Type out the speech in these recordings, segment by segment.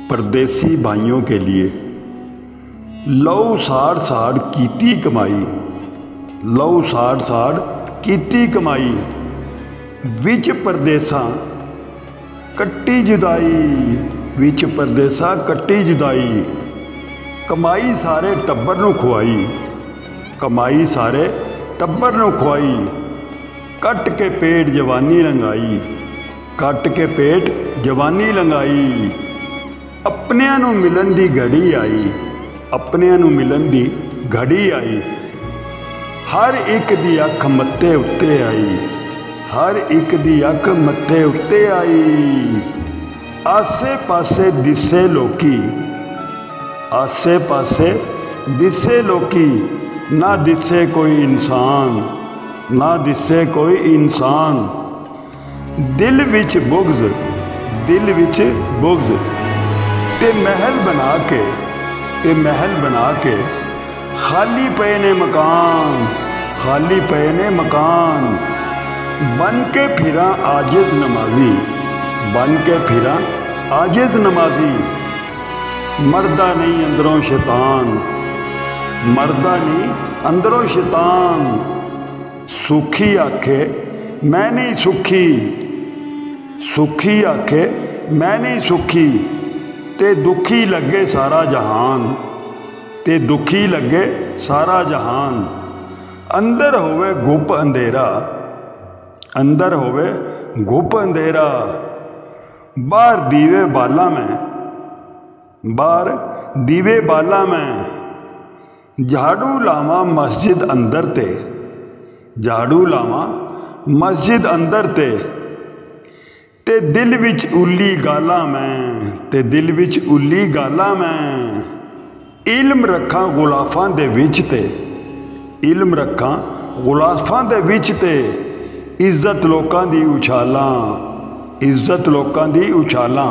परदेसी भाइयों के लिए। लहू साड़ साड़ कीती कमाई, लहू साड़ साड़ कीती कमाई, विच परदेसा कट्टी जुदाई, विच परदेसा कट्टी जुदाई। कमाई सारे टब्बर नूं खुआई, कमाई सारे टब्बर नूं खुआई। कट के पेट जवानी लंघाई, कट के पेट जवानी लंघाई। अपनिਆਂ ਨੂੰ मिलन दी घड़ी आई, अपनिਆਂ ਨੂੰ मिलन दी घड़ी आई। हर एक दी अख मत्थे उत्ते आई, हर एक दी अख मत्थे उत्ते आई। आसे पासे दिसे लोकी, आसे पासे दिसे लोकी। ना दिसे कोई इंसान, ना दिसे कोई इंसान। दिल विच बुग़्ज़, दिल विच बुग़्ज़। ते महल बना के, ते महल बना के खाली पे ने मकान, खाली पे ने मकान। बन के फिरा आजिज़ नमाजी, बन के फिरा आजिज़ नमाजी। मरदा नहीं अंदरों शैतान, मरदा नहीं अंदरों शैतान। सुखी आखे मैं नहीं सुखी, सुखी आखे मैं नहीं सुखी। ते दुखी लगे सारा जहान, ते दुखी लगे सारा जहान। अंदर होवे गुप अंधेरा, अंदर होवे गुप अंधेरा। बाहर दीवे बाला में, बाहर दीवे बाला में। झाड़ू लावा मस्जिद अंदर ते, झाड़ू लावा मस्जिद अंदर ते। ते दिल विच उल्ली गाला मैं, ते दिल विच उल्ली गाला मैं। इल्म रखा गुलाफां दे विच ते, इल्म रखा गुलाफां दे विच ते। इज्जत लोकां दी उछालां, इज्जत लोकां दी उछालां।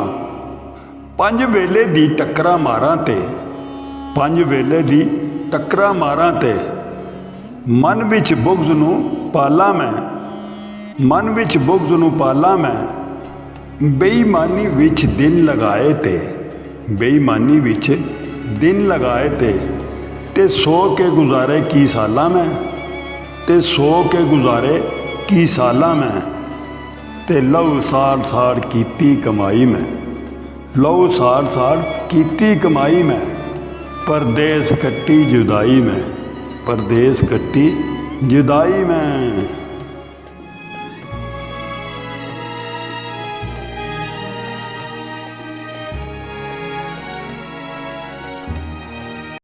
पंज वेले दी टक्करा मारां ते, पंज वेले दी टक्करा मारां ते। मन विच बुग़्ज़ नूं पाला मैं, मन विच बुग़्ज़ नूं पाला मैं। बेईमानी विच दिन लगाए ते, बेईमानी विच दिन लगाए ते सो के गुजारे की साला मैं, ते सो के गुजारे की साला मैं। ते लहू साड़ साड़ कीती कमाई मैं, लहू साड़ साड़ कीती कमाई मैं। परदेस कट्टी जुदाई मैं, परदेस कट्टी जुदाई मैं।